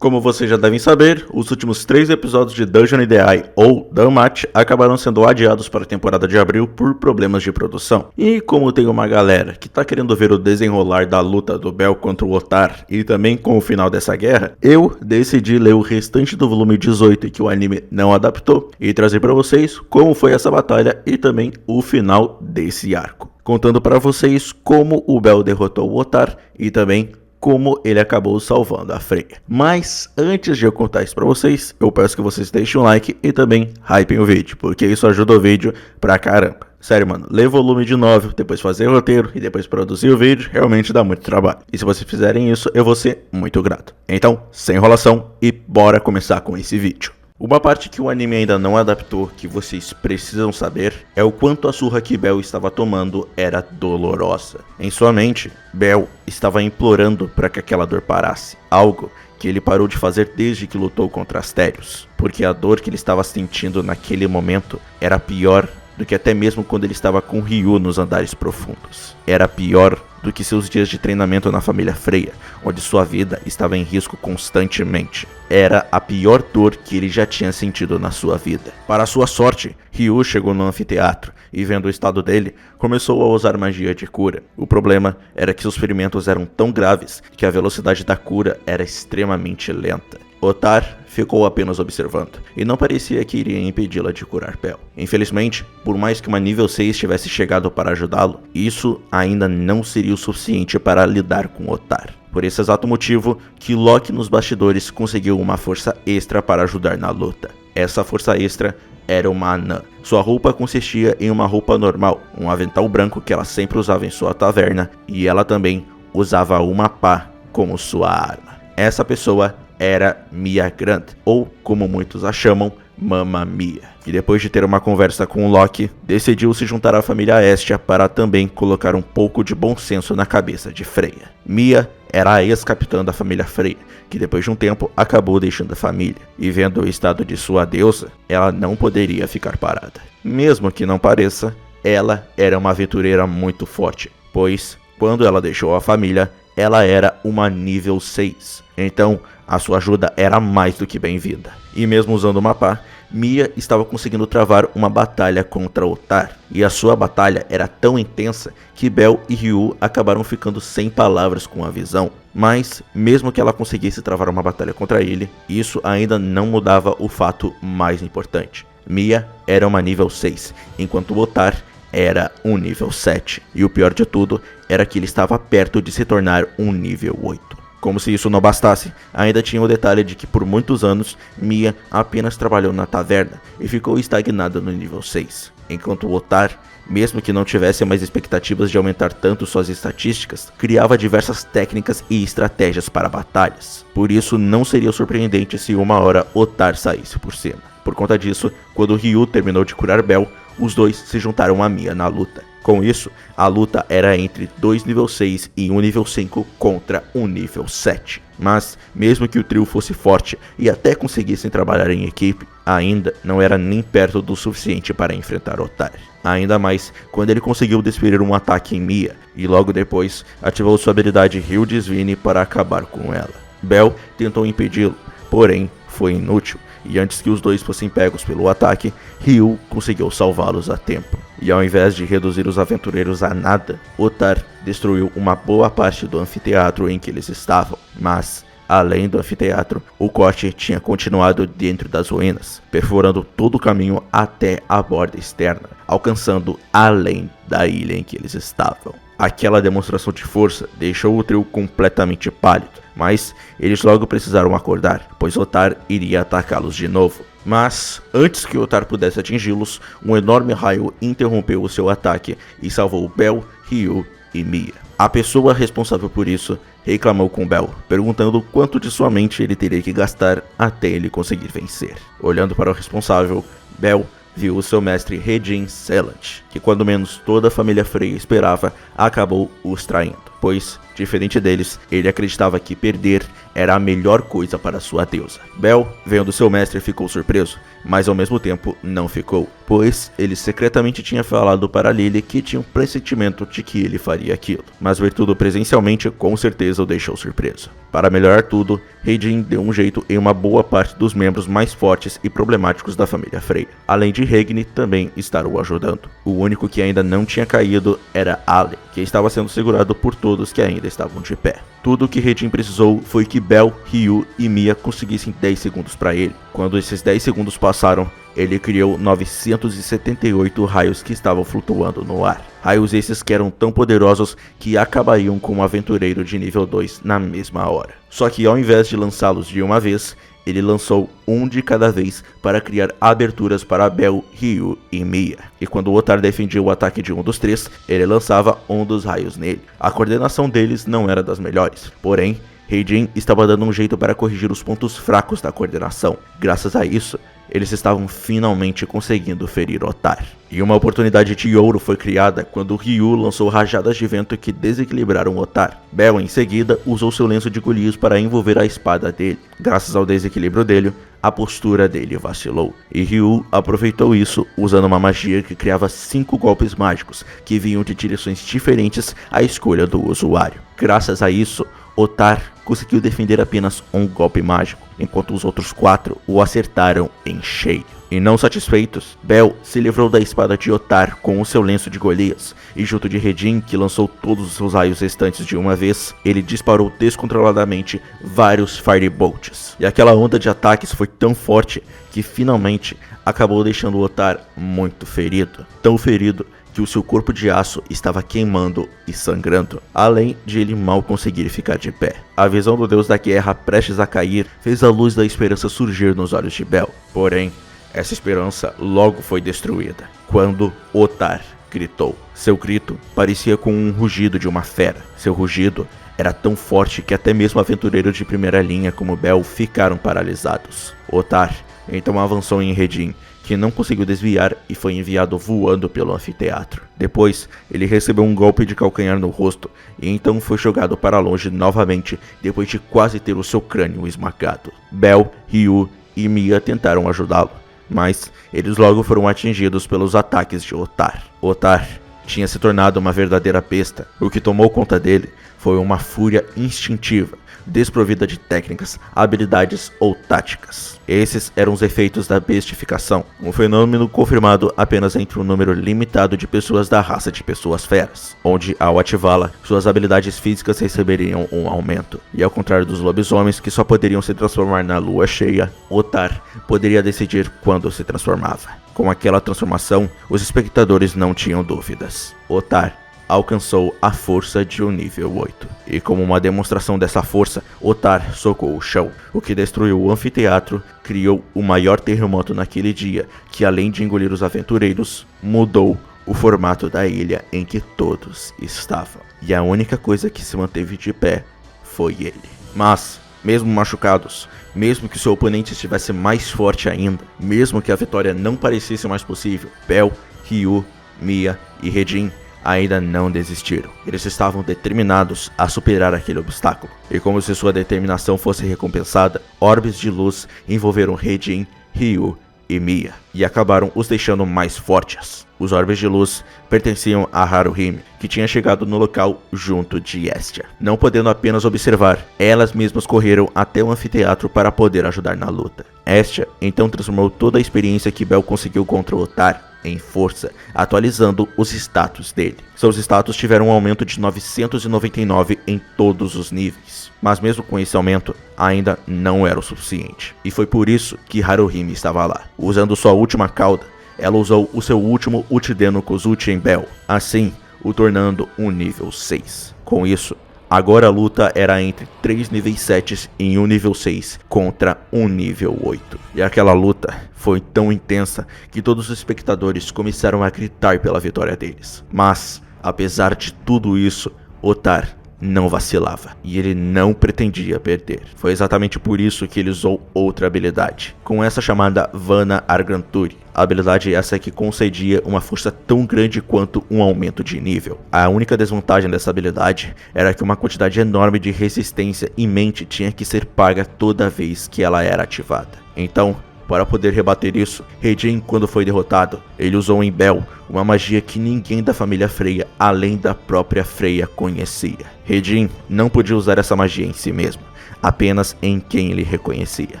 Como vocês já devem saber, os últimos 3 episódios de Dungeon Idei ou Danmachi acabaram sendo adiados para a temporada de abril por problemas de produção. E como tem uma galera que tá querendo ver o desenrolar da luta do Bell contra o Otar e também com o final dessa guerra, eu decidi ler o restante do volume 18 que o anime não adaptou e trazer para vocês como foi essa batalha e também o final desse arco, contando para vocês como o Bell derrotou o Otar e também como ele acabou salvando a Freya. Mas antes de eu contar isso pra vocês, eu peço que vocês deixem um like e também hypem o vídeo, porque isso ajuda o vídeo pra caramba. Sério, mano, ler volume de 9, depois fazer roteiro e depois produzir o vídeo realmente dá muito trabalho. E se vocês fizerem isso, eu vou ser muito grato. Então, sem enrolação e bora começar com esse vídeo. Uma parte que o anime ainda não adaptou, que vocês precisam saber, é o quanto a surra que Bell estava tomando era dolorosa. Em sua mente, Bell estava implorando para que aquela dor parasse, algo que ele parou de fazer desde que lutou contra Astérios, porque a dor que ele estava sentindo naquele momento era pior do que até mesmo quando ele estava com Ryu nos andares profundos. Era pior do que seus dias de treinamento na família Freya, onde sua vida estava em risco constantemente. Era a pior dor que ele já tinha sentido na sua vida. Para sua sorte, Ryu chegou no anfiteatro e, vendo o estado dele, começou a usar magia de cura. O problema era que seus ferimentos eram tão graves que a velocidade da cura era extremamente lenta. Otar ficou apenas observando, e não parecia que iria impedi-la de curar Bell. Infelizmente, por mais que uma nível 6 tivesse chegado para ajudá-lo, isso ainda não seria o suficiente para lidar com Otar. Por esse exato motivo, que Loki nos bastidores conseguiu uma força extra para ajudar na luta. Essa força extra era uma anã. Sua roupa consistia em uma roupa normal, um avental branco que ela sempre usava em sua taverna, e ela também usava uma pá como sua arma. Essa pessoa era Mia Grant, ou como muitos a chamam, Mamma Mia. E depois de ter uma conversa com o Loki, decidiu se juntar à família Estia para também colocar um pouco de bom senso na cabeça de Freya. Mia era a ex-capitã da família Freya, que depois de um tempo acabou deixando a família, e vendo o estado de sua deusa, ela não poderia ficar parada. Mesmo que não pareça, ela era uma aventureira muito forte, pois quando ela deixou a família, ela era uma nível 6, então a sua ajuda era mais do que bem-vinda. E mesmo usando uma pá, Mia estava conseguindo travar uma batalha contra Otar, e a sua batalha era tão intensa que Bell e Ryu acabaram ficando sem palavras com a visão. Mas, mesmo que ela conseguisse travar uma batalha contra ele, isso ainda não mudava o fato mais importante. Mia era uma nível 6, enquanto Otar era um nível 7, e o pior de tudo era que ele estava perto de se tornar um nível 8. Como se isso não bastasse, ainda tinha o detalhe de que por muitos anos Mia apenas trabalhou na taverna e ficou estagnada no nível 6, enquanto Otar, mesmo que não tivesse mais expectativas de aumentar tanto suas estatísticas, criava diversas técnicas e estratégias para batalhas. Por isso não seria surpreendente se uma hora Otar saísse por cima. Por conta disso, quando Ryu terminou de curar Bell, os dois se juntaram a Mia na luta. Com isso, a luta era entre 2 nível 6 e 1 nível 5 contra 1 nível 7. Mas, mesmo que o trio fosse forte e até conseguissem trabalhar em equipe, ainda não era nem perto do suficiente para enfrentar Otar. Ainda mais quando ele conseguiu desferir um ataque em Mia e logo depois ativou sua habilidade Rio Desvine para acabar com ela. Bell tentou impedi-lo, porém foi inútil. E antes que os dois fossem pegos pelo ataque, Ryu conseguiu salvá-los a tempo. E ao invés de reduzir os aventureiros a nada, Otar destruiu uma boa parte do anfiteatro em que eles estavam. Mas, além do anfiteatro, o corte tinha continuado dentro das ruínas, perfurando todo o caminho até a borda externa, alcançando além da ilha em que eles estavam. Aquela demonstração de força deixou o trio completamente pálido, mas eles logo precisaram acordar, pois Otar iria atacá-los de novo. Mas, antes que Otar pudesse atingi-los, um enorme raio interrompeu o seu ataque e salvou Bell, Ryu e Mia. A pessoa responsável por isso reclamou com Bell, perguntando quanto de sua mente ele teria que gastar até ele conseguir vencer. Olhando para o responsável, Bell viu o seu mestre Regin Selant, que quando menos toda a família Freya esperava, acabou os traindo. pois, diferente deles, ele acreditava que perder era a melhor coisa para sua deusa. Bel, vendo seu mestre, ficou surpreso, mas ao mesmo tempo não ficou, pois ele secretamente tinha falado para Lily que tinha um pressentimento de que ele faria aquilo, mas ver tudo presencialmente com certeza o deixou surpreso. Para melhorar tudo, Regin deu um jeito em uma boa parte dos membros mais fortes e problemáticos da família Frey, além de Regni também estar o ajudando. O único que ainda não tinha caído era Ale, que estava sendo segurado por todos que ainda estavam de pé. Tudo o que Regin precisou foi que Bel, Ryu e Mia conseguissem 10 segundos para ele. Quando esses 10 segundos passaram, ele criou 978 raios que estavam flutuando no ar. Raios esses que eram tão poderosos que acabariam com um aventureiro de nível 2 na mesma hora. Só que ao invés de lançá-los de uma vez, ele lançou um de cada vez para criar aberturas para Bel, Ryu e Mia. E quando Otar defendia o ataque de um dos três, ele lançava um dos raios nele. A coordenação deles não era das melhores, porém, Regin estava dando um jeito para corrigir os pontos fracos da coordenação. Graças a isso, eles estavam finalmente conseguindo ferir Otar. E uma oportunidade de ouro foi criada quando Ryu lançou rajadas de vento que desequilibraram Otar. Bel, em seguida, usou seu lenço de Golias para envolver a espada dele. Graças ao desequilíbrio dele, a postura dele vacilou. E Ryu aproveitou isso usando uma magia que criava 5 golpes mágicos, que vinham de direções diferentes à escolha do usuário. Graças a isso, Otar conseguiu defender apenas um golpe mágico, enquanto os outros 4 o acertaram em cheio. E não satisfeitos, Bel se livrou da espada de Otar com o seu lenço de Golias, e junto de Regin, que lançou todos os seus raios restantes de uma vez, ele disparou descontroladamente vários Firebolts. E aquela onda de ataques foi tão forte que finalmente acabou deixando Otar muito ferido. Tão ferido que o seu corpo de aço estava queimando e sangrando, além de ele mal conseguir ficar de pé. A visão do deus da guerra prestes a cair fez a luz da esperança surgir nos olhos de Bel. Porém, essa esperança logo foi destruída quando Otar gritou. Seu grito parecia com um rugido de uma fera. Seu rugido era tão forte que até mesmo aventureiros de primeira linha como Bel ficaram paralisados. Otar então avançou em Regin, que não conseguiu desviar e foi enviado voando pelo anfiteatro. Depois, ele recebeu um golpe de calcanhar no rosto e então foi jogado para longe novamente depois de quase ter o seu crânio esmagado. Bel, Ryu e Mia tentaram ajudá-lo, mas eles logo foram atingidos pelos ataques de Otar. Otar tinha se tornado uma verdadeira besta. O que tomou conta dele foi uma fúria instintiva, desprovida de técnicas, habilidades ou táticas. Esses eram os efeitos da bestificação, um fenômeno confirmado apenas entre um número limitado de pessoas da raça de pessoas feras, onde ao ativá-la, suas habilidades físicas receberiam um aumento. E ao contrário dos lobisomens que só poderiam se transformar na lua cheia, Otar poderia decidir quando se transformava. Com aquela transformação, os espectadores não tinham dúvidas. Otar alcançou a força de um nível 8. E como uma demonstração dessa força, Otar socou o chão, o que destruiu o anfiteatro, criou o maior terremoto naquele dia, que além de engolir os aventureiros, mudou o formato da ilha em que todos estavam. E a única coisa que se manteve de pé foi ele. Mas, mesmo machucados, mesmo que seu oponente estivesse mais forte ainda, mesmo que a vitória não parecesse mais possível, Bel, Ryu, Mia e Regin ainda não desistiram. Eles estavam determinados a superar aquele obstáculo. E como se sua determinação fosse recompensada, orbes de luz envolveram Regin, Ryu e Mia, e acabaram os deixando mais fortes. Os orbes de luz pertenciam a Haruhime, que tinha chegado no local junto de Estia. Não podendo apenas observar, elas mesmas correram até o anfiteatro para poder ajudar na luta. Estia então transformou toda a experiência que Bel conseguiu contra Otar em força, atualizando os status dele. Seus status tiveram um aumento de 999 em todos os níveis. Mas mesmo com esse aumento, ainda não era o suficiente. E foi por isso que Haruhime estava lá. Usando sua última cauda, ela usou o seu último Uchiden no Kozuchi em Bel, assim o tornando um nível 6. Com isso, agora a luta era entre 3 níveis 7 em um nível 6 contra um nível 8. E aquela luta foi tão intensa que todos os espectadores começaram a gritar pela vitória deles. Mas, apesar de tudo isso, Otar não vacilava, e ele não pretendia perder. Foi exatamente por isso que ele usou outra habilidade, com essa chamada Vana Arganturi. A habilidade essa que concedia uma força tão grande quanto um aumento de nível. A única desvantagem dessa habilidade era que uma quantidade enorme de resistência e mente tinha que ser paga toda vez que ela era ativada. Então, para poder rebater isso, Hedin, quando foi derrotado, ele usou em Bel uma magia que ninguém da família Freya, além da própria Freya, conhecia. Hedin não podia usar essa magia em si mesmo, apenas em quem ele reconhecia,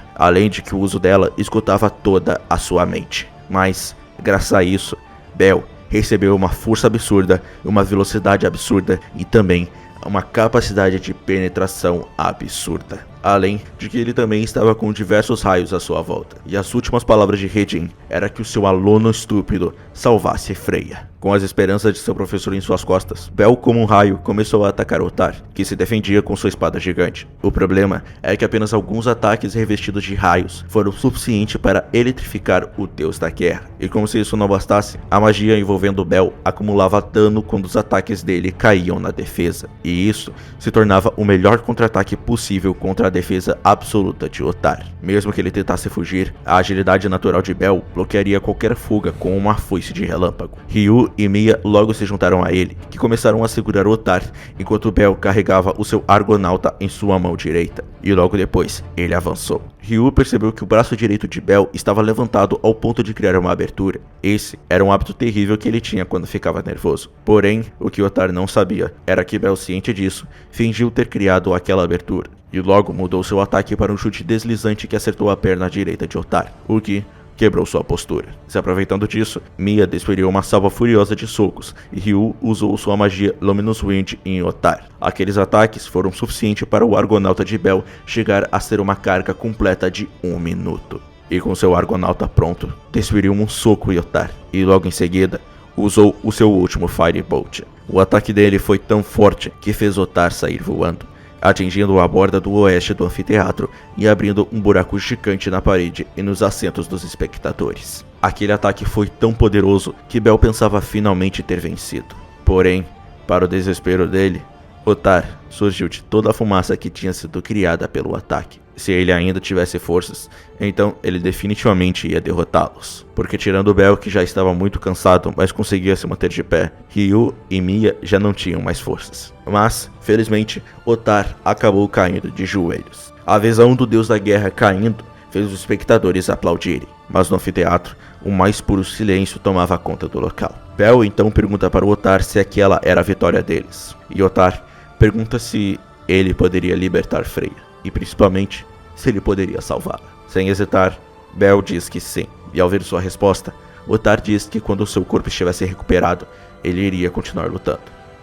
além de que o uso dela esgotava toda a sua mente. Mas, graças a isso, Bel recebeu uma força absurda, uma velocidade absurda e também uma capacidade de penetração absurda. Além de que ele também estava com diversos raios à sua volta. E as últimas palavras de Hedin era que o seu aluno estúpido salvasse Freya. Com as esperanças de seu professor em suas costas, Bel, como um raio, começou a atacar Ottar, que se defendia com sua espada gigante. O problema é que apenas alguns ataques revestidos de raios foram suficientes para eletrificar o deus da guerra. E como se isso não bastasse, a magia envolvendo Bel acumulava dano quando os ataques dele caíam na defesa. E isso se tornava o melhor contra-ataque possível contra a defesa absoluta de Ottar. Mesmo que ele tentasse fugir, a agilidade natural de Bel bloquearia qualquer fuga com uma foice de relâmpago. Ryu e Mia logo se juntaram a ele, que começaram a segurar Ottar, enquanto Bel carregava o seu Argonauta em sua mão direita. E logo depois, ele avançou. Ryu percebeu que o braço direito de Bel estava levantado ao ponto de criar uma abertura. Esse era um hábito terrível que ele tinha quando ficava nervoso. Porém, o que Ottar não sabia era que Bel, ciente disso, fingiu ter criado aquela abertura. E logo mudou seu ataque para um chute deslizante que acertou a perna direita de Ottar, o que quebrou sua postura. Se aproveitando disso, Mia desferiu uma salva furiosa de socos e Ryu usou sua magia Luminous Wind em Ottar. Aqueles ataques foram suficientes para o Argonauta de Bel chegar a ser uma carga completa de 1 minuto. E com seu Argonauta pronto, desferiu um soco em Ottar e logo em seguida usou o seu último Firebolt. O ataque dele foi tão forte que fez Ottar sair voando, atingindo a borda do oeste do anfiteatro e abrindo um buraco gigante na parede e nos assentos dos espectadores. Aquele ataque foi tão poderoso que Bel pensava finalmente ter vencido. Porém, para o desespero dele, Ottar surgiu de toda a fumaça que tinha sido criada pelo ataque. Se ele ainda tivesse forças, então ele definitivamente ia derrotá-los. Porque tirando Bel, que já estava muito cansado, mas conseguia se manter de pé, Ryu e Mia já não tinham mais forças. Mas, felizmente, Ottar acabou caindo de joelhos. A visão do deus da guerra caindo fez os espectadores aplaudirem, mas no anfiteatro, o mais puro silêncio tomava conta do local. Bel então pergunta para Ottar se aquela era a vitória deles, e Ottar pergunta se ele poderia libertar Freya, e principalmente, se ele poderia salvá-la. Sem hesitar, Bel diz que sim, e ao ver sua resposta, Ottar diz que quando seu corpo estivesse recuperado, ele iria continuar lutando.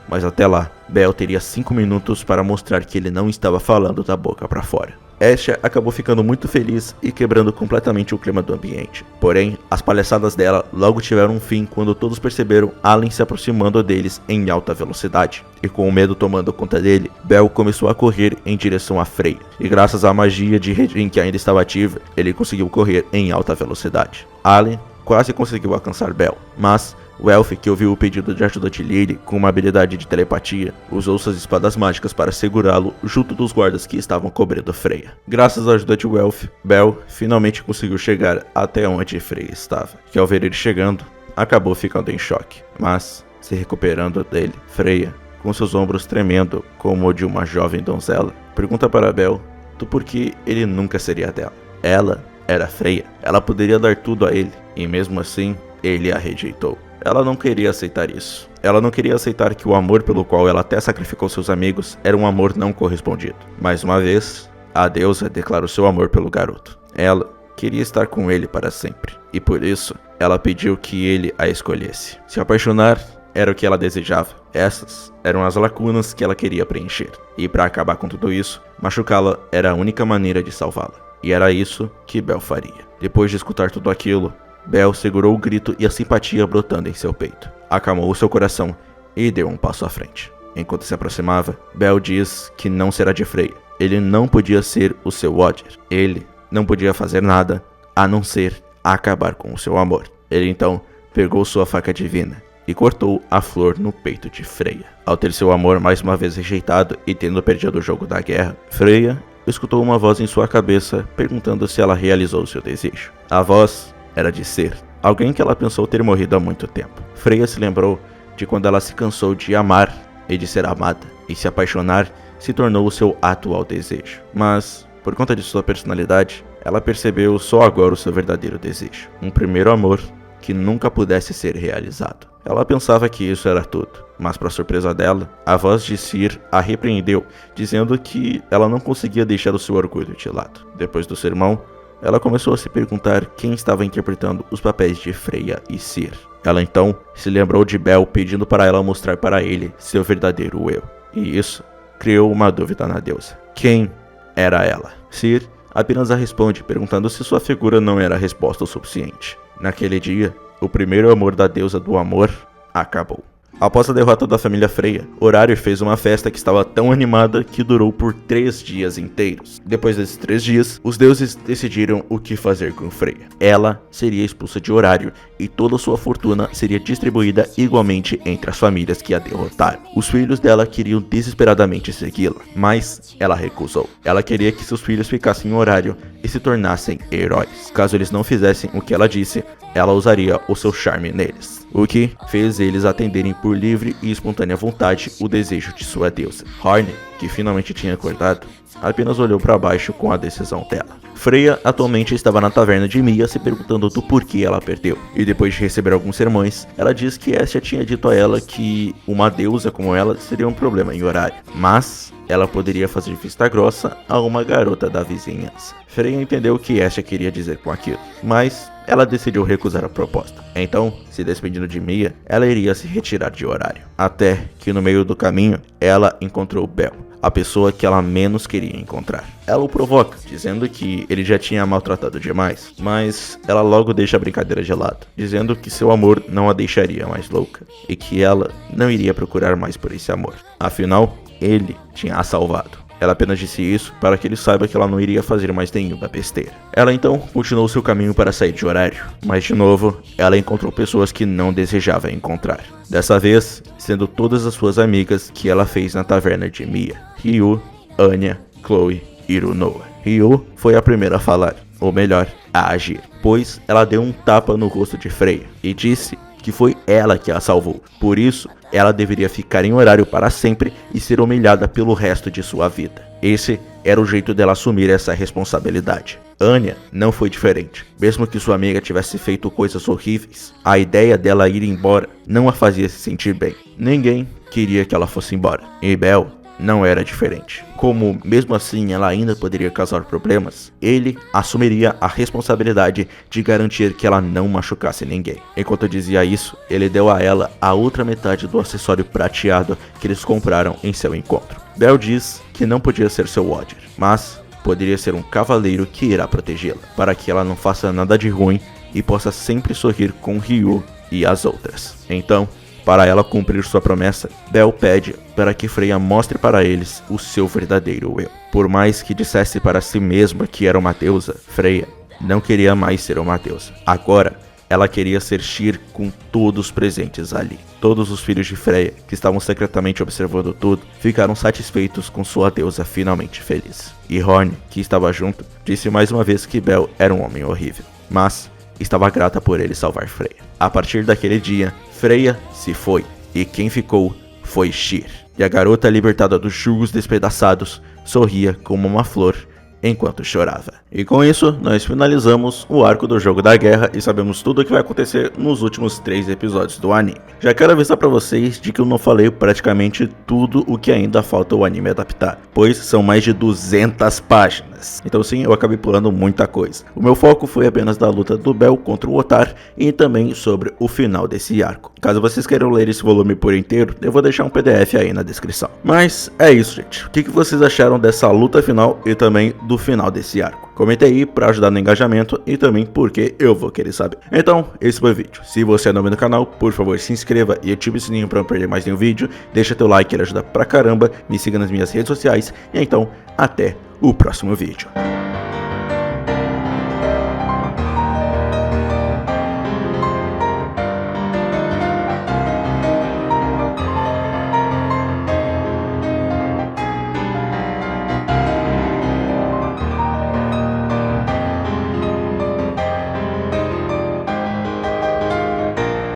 Mas até lá, Bel teria 5 minutos para mostrar que ele não estava falando da boca para fora. Asha acabou ficando muito feliz e quebrando completamente o clima do ambiente. Porém, as palhaçadas dela logo tiveram um fim quando todos perceberam Allen se aproximando deles em alta velocidade. E com o medo tomando conta dele, Bel começou a correr em direção a Freya. E graças à magia de Hedin que ainda estava ativa, ele conseguiu correr em alta velocidade. Allen quase conseguiu alcançar Bel, mas o Elf, que ouviu o pedido de ajuda de Lily com uma habilidade de telepatia, usou suas espadas mágicas para segurá-lo junto dos guardas que estavam cobrindo Freya. Graças à ajuda de Elf, Bel finalmente conseguiu chegar até onde Freya estava, que ao ver ele chegando, acabou ficando em choque. Mas, se recuperando dele, Freya, com seus ombros tremendo como o de uma jovem donzela, pergunta para Bel do porquê ele nunca seria dela. Ela era Freya, ela poderia dar tudo a ele, e mesmo assim, ele a rejeitou. Ela não queria aceitar isso. Ela não queria aceitar que o amor pelo qual ela até sacrificou seus amigos era um amor não correspondido. Mais uma vez, a deusa declarou seu amor pelo garoto. Ela queria estar com ele para sempre, e por isso, ela pediu que ele a escolhesse. Se apaixonar era o que ela desejava. Essas eram as lacunas que ela queria preencher. E para acabar com tudo isso, machucá-la era a única maneira de salvá-la. E era isso que Bel faria. Depois de escutar tudo aquilo, Bel segurou o grito e a simpatia brotando em seu peito. Acalmou seu coração e deu um passo à frente. Enquanto se aproximava, Bel diz que não será de Freya. Ele não podia ser o seu Odir. Ele não podia fazer nada a não ser acabar com o seu amor. Ele então pegou sua faca divina e cortou a flor no peito de Freya. Ao ter seu amor mais uma vez rejeitado e tendo perdido o jogo da guerra, Freya escutou uma voz em sua cabeça perguntando se ela realizou seu desejo. A voz era de Ser, alguém que ela pensou ter morrido há muito tempo. Freya se lembrou de quando ela se cansou de amar e de ser amada, e se apaixonar se tornou o seu atual desejo. Mas, por conta de sua personalidade, ela percebeu só agora o seu verdadeiro desejo, um primeiro amor que nunca pudesse ser realizado. Ela pensava que isso era tudo, mas para surpresa dela, a voz de Ser a repreendeu, dizendo que ela não conseguia deixar o seu orgulho de lado. Depois do sermão, ela começou a se perguntar quem estava interpretando os papéis de Freya e Ser. Ela então se lembrou de Bel pedindo para ela mostrar para ele seu verdadeiro eu. E isso criou uma dúvida na deusa. Quem era ela? Ser apenas a responde, perguntando se sua figura não era a resposta o suficiente. Naquele dia, o primeiro amor da deusa do amor acabou. Após a derrota da família Freya, Horário fez uma festa que estava tão animada que durou por 3 dias inteiros. Depois desses 3 dias, os deuses decidiram o que fazer com Freya. Ela seria expulsa de Horário e toda sua fortuna seria distribuída igualmente entre as famílias que a derrotaram. Os filhos dela queriam desesperadamente segui-la, mas ela recusou. Ela queria que seus filhos ficassem em Horário e se tornassem heróis. Caso eles não fizessem o que ela disse, ela usaria o seu charme neles, o que fez eles atenderem por livre e espontânea vontade o desejo de sua deusa. Horn, que finalmente tinha acordado, apenas olhou para baixo com a decisão dela. Freya atualmente estava na taverna de Mia se perguntando do porquê ela perdeu, e depois de receber alguns sermões, ela diz que Estia tinha dito a ela que uma deusa como ela seria um problema em Horário, mas ela poderia fazer vista grossa a uma garota da vizinhança. Freya entendeu o que Estia queria dizer com aquilo, mas ela decidiu recusar a proposta. Então, se despedindo de Mia, ela iria se retirar de Horário. Até que no meio do caminho, ela encontrou Bel, a pessoa que ela menos queria encontrar. Ela o provoca, dizendo que ele já tinha a maltratado demais, mas ela logo deixa a brincadeira de lado, dizendo que seu amor não a deixaria mais louca, e que ela não iria procurar mais por esse amor. Afinal, ele tinha a salvado. Ela apenas disse isso para que ele saiba que ela não iria fazer mais nenhuma besteira. Ela então continuou seu caminho para sair de Horário, mas de novo, ela encontrou pessoas que não desejava encontrar. Dessa vez, sendo todas as suas amigas que ela fez na taverna de Mia: Ryu, Anya, Chloe e Runoa. Ryu foi a primeira a falar, ou melhor, a agir, pois ela deu um tapa no rosto de Freya e disse que foi ela que a salvou. Por isso, ela deveria ficar em Horário para sempre e ser humilhada pelo resto de sua vida. Esse era o jeito dela assumir essa responsabilidade. Anya não foi diferente. Mesmo que sua amiga tivesse feito coisas horríveis, a ideia dela ir embora não a fazia se sentir bem. Ninguém queria que ela fosse embora. E Bel não era diferente. Como mesmo assim ela ainda poderia causar problemas, ele assumiria a responsabilidade de garantir que ela não machucasse ninguém. Enquanto dizia isso, ele deu a ela a outra metade do acessório prateado que eles compraram em seu encontro. Bel diz que não podia ser seu Odir, mas poderia ser um cavaleiro que irá protegê-la, para que ela não faça nada de ruim e possa sempre sorrir com Ryu e as outras. Então, para ela cumprir sua promessa, Bel pede para que Freya mostre para eles o seu verdadeiro eu. Por mais que dissesse para si mesma que era uma deusa, Freya não queria mais ser uma deusa. Agora, ela queria ser Tyr com todos presentes ali. Todos os filhos de Freya, que estavam secretamente observando tudo, ficaram satisfeitos com sua deusa finalmente feliz. E Horn, que estava junto, disse mais uma vez que Bel era um homem horrível, mas estava grata por ele salvar Freya. A partir daquele dia, Freya se foi, e quem ficou foi Tyr. E a garota libertada dos jugos despedaçados sorria como uma flor enquanto chorava. E com isso, nós finalizamos o arco do jogo da guerra e sabemos tudo o que vai acontecer nos últimos 3 episódios do anime. Já quero avisar pra vocês de que eu não falei praticamente tudo o que ainda falta o anime adaptar, pois são mais de 200 páginas. Então sim, eu acabei pulando muita coisa. O meu foco foi apenas da luta do Bel contra o Otar e também sobre o final desse arco. Caso vocês queiram ler esse volume por inteiro, eu vou deixar um PDF aí na descrição. Mas é isso, gente. O que vocês acharam dessa luta final e também do final desse arco? Comente aí pra ajudar no engajamento e também porque eu vou querer saber. Então, esse foi o vídeo. Se você é novo no canal, por favor se inscreva e ative o sininho pra não perder mais nenhum vídeo. Deixa teu like, ele ajuda pra caramba. Me siga nas minhas redes sociais. E então, até o próximo vídeo.